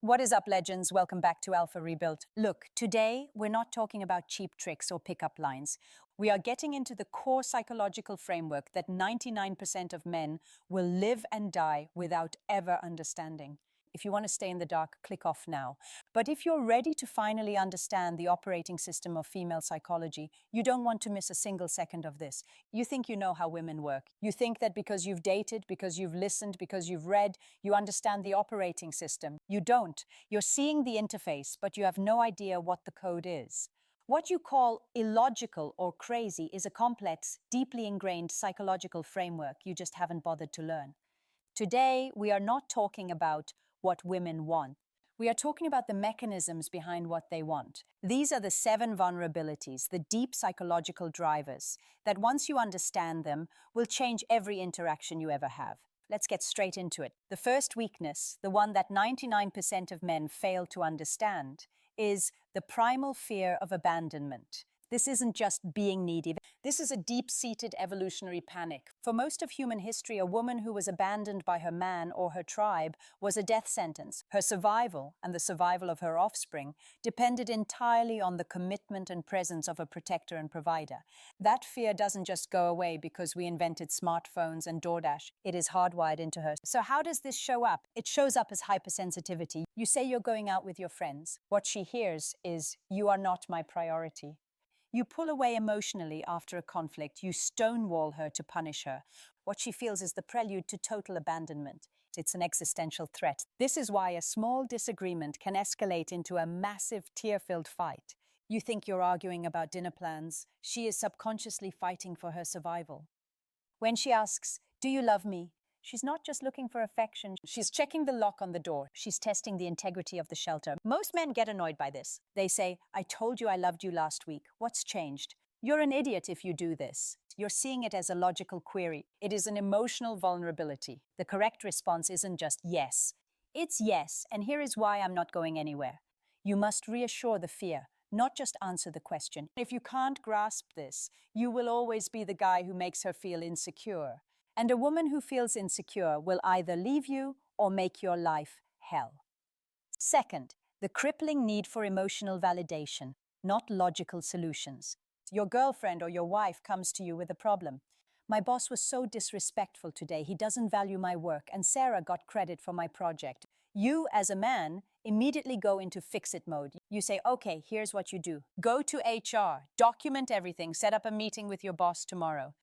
What is up, legends? Welcome back to Alpha Rebuilt. Look, today we're not talking about cheap tricks or pickup lines. We are getting into the core psychological framework that 99% of men will live and die without ever understanding. If you want to stay in the dark, click off now. But if you're ready to finally understand the operating system of female psychology, you don't want to miss a single second of this. You think you know how women work. You think that because you've dated, because you've listened, because you've read, you understand the operating system. You don't. You're seeing the interface, but you have no idea what the code is. What you call illogical or crazy is a complex, deeply ingrained psychological framework you just haven't bothered to learn. Today, we are not talking about what women want. We are talking about the mechanisms behind what they want. These are the 7 vulnerabilities, the deep psychological drivers, that once you understand them, will change every interaction you ever have. Let's get straight into it. The first weakness, the one that 99% of men fail to understand, is the primal fear of abandonment. This isn't just being needy. This is a deep-seated evolutionary panic. For most of human history, a woman who was abandoned by her man or her tribe was a death sentence. Her survival, and the survival of her offspring, depended entirely on the commitment and presence of a protector and provider. That fear doesn't just go away because we invented smartphones and DoorDash. It is hardwired into her. So how does this show up? It shows up as hypersensitivity. You say you're going out with your friends. What she hears is, "You are not my priority." You pull away emotionally after a conflict. You stonewall her to punish her. What she feels is the prelude to total abandonment. It's an existential threat. This is why a small disagreement can escalate into a massive tear-filled fight. You think you're arguing about dinner plans. She is subconsciously fighting for her survival. When she asks, "Do you love me?" she's not just looking for affection. She's checking the lock on the door. She's testing the integrity of the shelter. Most men get annoyed by this. They say, "I told you I loved you last week. What's changed?" You're an idiot if you do this. You're seeing it as a logical query. It is an emotional vulnerability. The correct response isn't just yes. It's yes, and here is why I'm not going anywhere. You must reassure the fear, not just answer the question. If you can't grasp this, you will always be the guy who makes her feel insecure. And a woman who feels insecure will either leave you or make your life hell. Second, the crippling need for emotional validation, not logical solutions. Your girlfriend or your wife comes to you with a problem. "My boss was so disrespectful today. He doesn't value my work, and Sarah got credit for my project." You, as a man, immediately go into fix-it mode. You say, "Okay, here's what you do. Go to HR, document everything, set up a meeting with your boss tomorrow."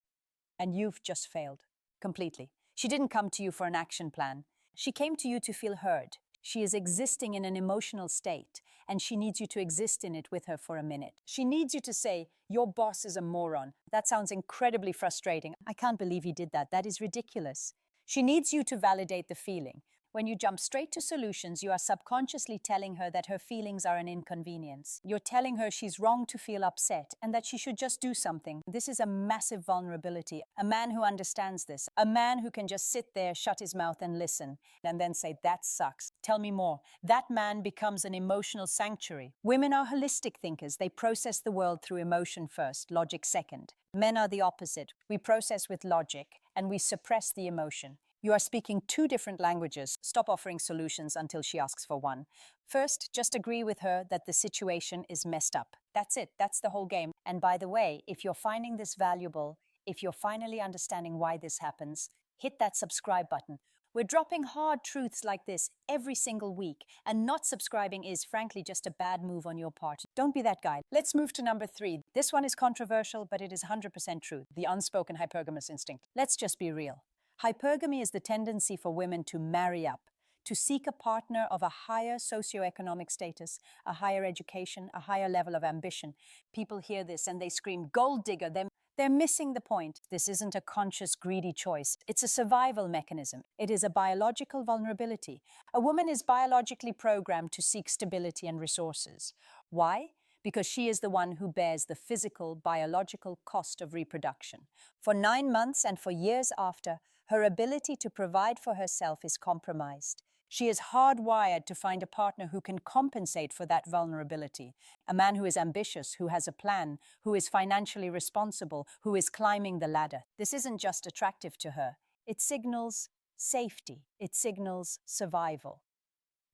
And you've just failed. Completely. She didn't come to you for an action plan. She came to you to feel heard. She is existing in an emotional state, and she needs you to exist in it with her for a minute. She needs you to say, "Your boss is a moron." That sounds incredibly frustrating. "I can't believe he did that. That is ridiculous." She needs you to validate the feeling. When you jump straight to solutions, you are subconsciously telling her that her feelings are an inconvenience. You're telling her she's wrong to feel upset and that she should just do something. This is a massive vulnerability. A man who understands this, a man who can just sit there, shut his mouth and listen, and then say, "That sucks. Tell me more." That man becomes an emotional sanctuary. Women are holistic thinkers. They process the world through emotion first, logic second. Men are the opposite. We process with logic and we suppress the emotion. You are speaking 2 different languages. Stop offering solutions until she asks for one. First, just agree with her that the situation is messed up. That's it. That's the whole game. And by the way, if you're finding this valuable, if you're finally understanding why this happens, hit that subscribe button. We're dropping hard truths like this every single week, and not subscribing is, frankly, just a bad move on your part. Don't be that guy. Let's move to number 3. This one is controversial, but it is 100% true. The unspoken hypergamous instinct. Let's just be real. Hypergamy is the tendency for women to marry up, to seek a partner of a higher socioeconomic status, a higher education, a higher level of ambition. People hear this and they scream, "Gold digger." They're missing the point. This isn't a conscious, greedy choice. It's a survival mechanism. It is a biological vulnerability. A woman is biologically programmed to seek stability and resources. Why? Because she is the one who bears the physical, biological cost of reproduction. For 9 months and for years after, her ability to provide for herself is compromised. She is hardwired to find a partner who can compensate for that vulnerability. A man who is ambitious, who has a plan, who is financially responsible, who is climbing the ladder. This isn't just attractive to her. It signals safety. It signals survival.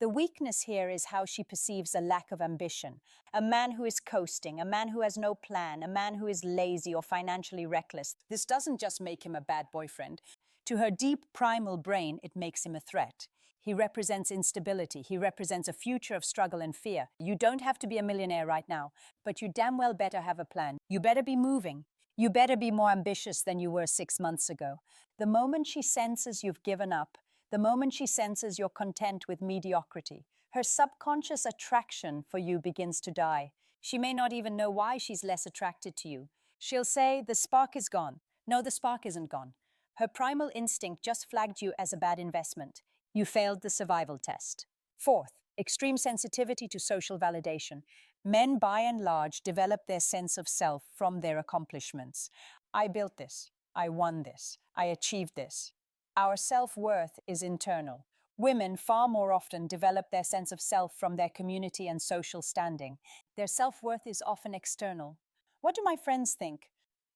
The weakness here is how she perceives a lack of ambition. A man who is coasting, a man who has no plan, a man who is lazy or financially reckless. This doesn't just make him a bad boyfriend. To her deep primal brain, it makes him a threat. He represents instability. He represents a future of struggle and fear. You don't have to be a millionaire right now, but you damn well better have a plan. You better be moving. You better be more ambitious than you were 6 months ago. The moment she senses you've given up, the moment she senses you're content with mediocrity, her subconscious attraction for you begins to die. She may not even know why she's less attracted to you. She'll say, the spark is gone. No, the spark isn't gone. Her primal instinct just flagged you as a bad investment. You failed the survival test. Fourth, extreme sensitivity to social validation. Men, by and large, develop their sense of self from their accomplishments. I built this. I won this. I achieved this. Our self-worth is internal. Women far more often develop their sense of self from their community and social standing. Their self-worth is often external. What do my friends think?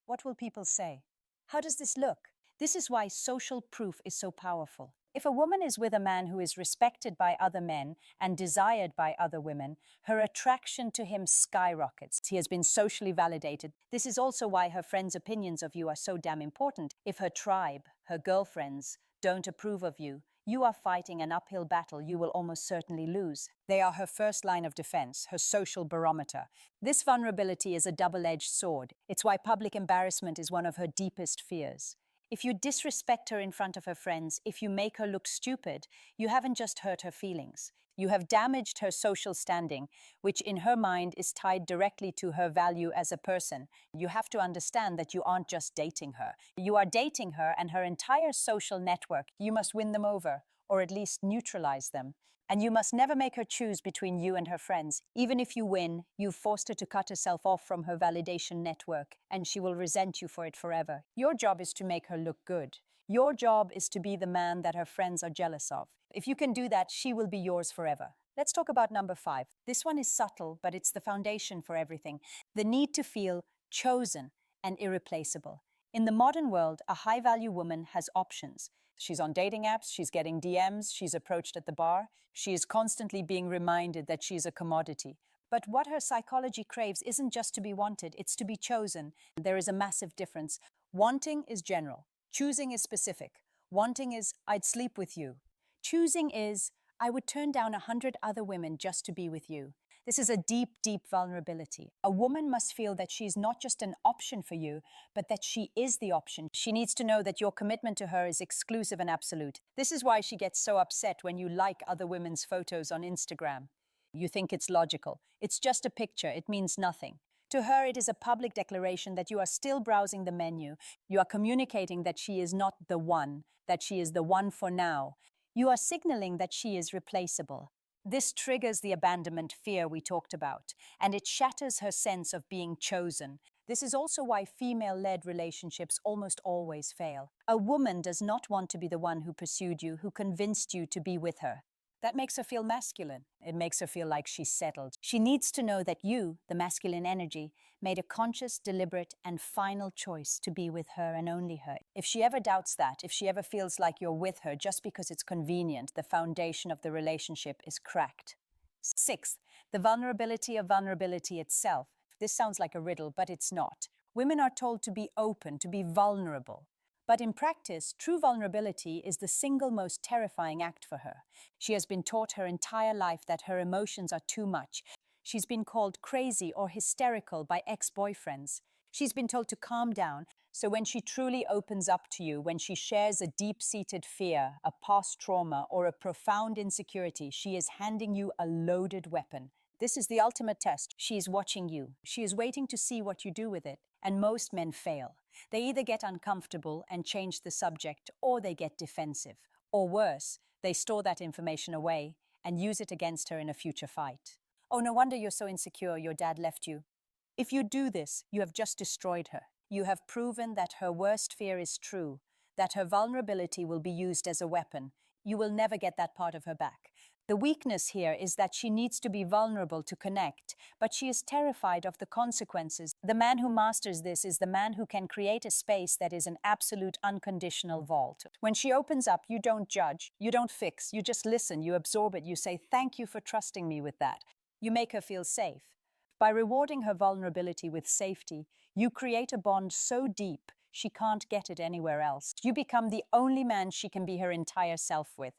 What will people say? How does this look? This is why social proof is so powerful. If a woman is with a man who is respected by other men and desired by other women, her attraction to him skyrockets. He has been socially validated. This is also why her friends' opinions of you are so damn important. If her tribe, her girlfriends, don't approve of you, you are fighting an uphill battle you will almost certainly lose. They are her first line of defense, her social barometer. This vulnerability is a double-edged sword. It's why public embarrassment is one of her deepest fears. If you disrespect her in front of her friends, if you make her look stupid, you haven't just hurt her feelings. You have damaged her social standing, which in her mind is tied directly to her value as a person. You have to understand that you aren't just dating her. You are dating her and her entire social network. You must win them over, or at least neutralize them. And you must never make her choose between you and her friends. Even if you win, you've forced her to cut herself off from her validation network, and she will resent you for it forever. Your job is to make her look good. Your job is to be the man that her friends are jealous of. If you can do that, she will be yours forever. Let's talk about number 5. This one is subtle, but it's the foundation for everything. The need to feel chosen and irreplaceable. In the modern world, a high-value woman has options. She's on dating apps, she's getting DMs, she's approached at the bar. She is constantly being reminded that she's a commodity. But what her psychology craves isn't just to be wanted, it's to be chosen. There is a massive difference. Wanting is general. Choosing is specific. Wanting is, I'd sleep with you. Choosing is, I would turn down 100 other women just to be with you. This is a deep, deep vulnerability. A woman must feel that she's not just an option for you, but that she is the option. She needs to know that your commitment to her is exclusive and absolute. This is why she gets so upset when you like other women's photos on Instagram. You think it's logical. It's just a picture. It means nothing. To her, it is a public declaration that you are still browsing the menu. You are communicating that she is not the one, that she is the one for now. You are signaling that she is replaceable. This triggers the abandonment fear we talked about, and it shatters her sense of being chosen. This is also why female-led relationships almost always fail. A woman does not want to be the one who pursued you, who convinced you to be with her. That makes her feel masculine. It makes her feel like she's settled. She needs to know that you, the masculine energy, made a conscious, deliberate, and final choice to be with her and only her. If she ever doubts that, if she ever feels like you're with her just because it's convenient, the foundation of the relationship is cracked. Sixth, the vulnerability of vulnerability itself. This sounds like a riddle, but it's not. Women are told to be open, to be vulnerable. But in practice, true vulnerability is the single most terrifying act for her. She has been taught her entire life that her emotions are too much. She's been called crazy or hysterical by ex-boyfriends. She's been told to calm down. So when she truly opens up to you, when she shares a deep-seated fear, a past trauma, or a profound insecurity, she is handing you a loaded weapon. This is the ultimate test. She is watching you. She is waiting to see what you do with it. And most men fail. They either get uncomfortable and change the subject, or they get defensive. Or worse, they store that information away and use it against her in a future fight. Oh, no wonder you're so insecure your dad left you. If you do this, you have just destroyed her. You have proven that her worst fear is true, that her vulnerability will be used as a weapon. You will never get that part of her back. The weakness here is that she needs to be vulnerable to connect, but she is terrified of the consequences. The man who masters this is the man who can create a space that is an absolute unconditional vault. When she opens up, you don't judge, you don't fix, you just listen, you absorb it, you say, "Thank you for trusting me with that." You make her feel safe. By rewarding her vulnerability with safety, you create a bond so deep she can't get it anywhere else. You become the only man she can be her entire self with.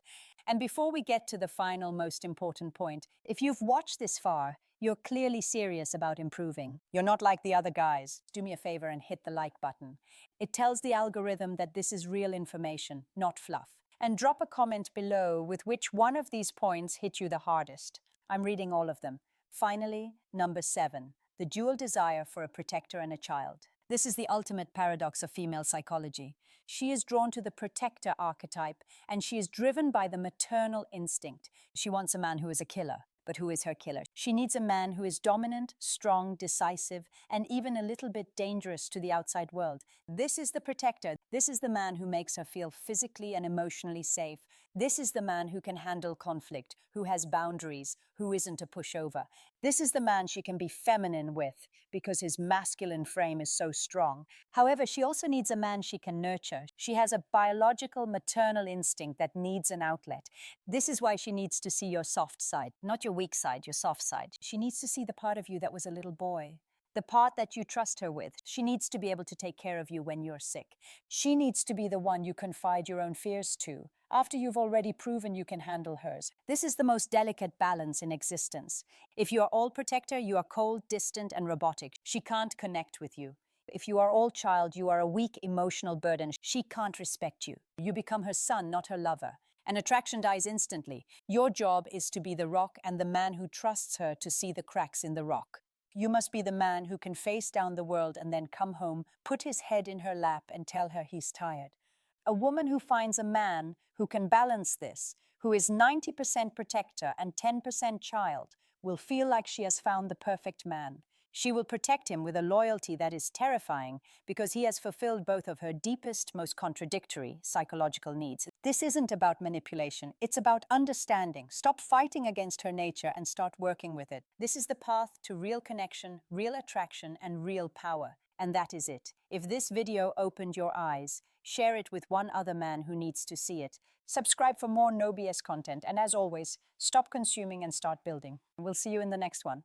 And before we get to the final, most important point, if you've watched this far, you're clearly serious about improving. You're not like the other guys. Do me a favor and hit the like button. It tells the algorithm that this is real information, not fluff. And drop a comment below with which one of these points hit you the hardest. I'm reading all of them. Finally, number 7, the dual desire for a protector and a child. This is the ultimate paradox of female psychology. She is drawn to the protector archetype, and she is driven by the maternal instinct. She wants a man who is a killer, but who is her killer? She needs a man who is dominant, strong, decisive, and even a little bit dangerous to the outside world. This is the protector. This is the man who makes her feel physically and emotionally safe. This is the man who can handle conflict, who has boundaries, who isn't a pushover. This is the man she can be feminine with because his masculine frame is so strong. However, she also needs a man she can nurture. She has a biological maternal instinct that needs an outlet. This is why she needs to see your soft side, not your weak side, your soft side. She needs to see the part of you that was a little boy, the part that you trust her with. She needs to be able to take care of you when you're sick. She needs to be the one you confide your own fears to, after you've already proven you can handle hers. This is the most delicate balance in existence. If you are all protector, you are cold, distant, and robotic. She can't connect with you. If you are all child, you are a weak emotional burden. She can't respect you. You become her son, not her lover. And attraction dies instantly. Your job is to be the rock and the man who trusts her to see the cracks in the rock. You must be the man who can face down the world and then come home, put his head in her lap and tell her he's tired. A woman who finds a man who can balance this, who is 90% protector and 10% child, will feel like she has found the perfect man. She will protect him with a loyalty that is terrifying because he has fulfilled both of her deepest, most contradictory psychological needs. This isn't about manipulation, it's about understanding. Stop fighting against her nature and start working with it. This is the path to real connection, real attraction, and real power. And that is it. If this video opened your eyes, share it with one other man who needs to see it. Subscribe for more No BS content. And as always, stop consuming and start building. We'll see you in the next one.